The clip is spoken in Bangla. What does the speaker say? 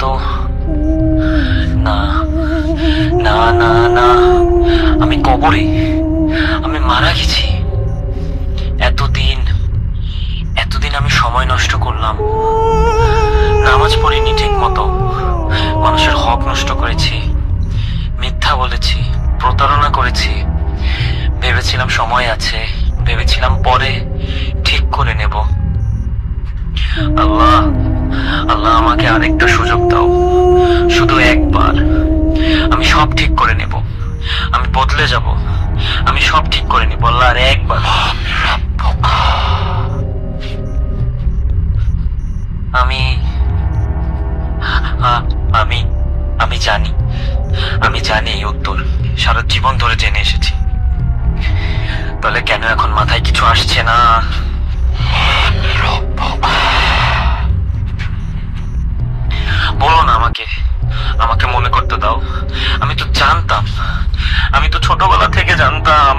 তো না, না না না, আমি কবরে, আমি মারা গেছি। এতদিন এতদিন আমি সময় নষ্ট করলাম, নামাজ পড়িনি ঠিক মতো, মানুষের হক নষ্ট করেছি, মিথ্যা বলেছি, প্রতারণা করেছি। ভেবেছিলাম সময় আছে, ভেবেছিলাম পরে ঠিক করে নেব। আল্লাহ, আল্লাহ আমাকে আরেকটা সুযোগ দাও, শুধু একবার। আমি সব ঠিক করে নেব, আমি বদলে যাব, আমি সব ঠিক করে নেব আল্লাহ, আর একবার। আমি আমি আমি জানি, আমি জানি এই উত্তর, সারা জীবন ধরে জেনে এসেছি। তাহলে কেন এখন মাথায় কিছু আসছে না? বলো না আমাকে, আমাকে মনে করতে দাও। আমি তো জানতাম, আমি তো ছোটবেলা থেকে জানতাম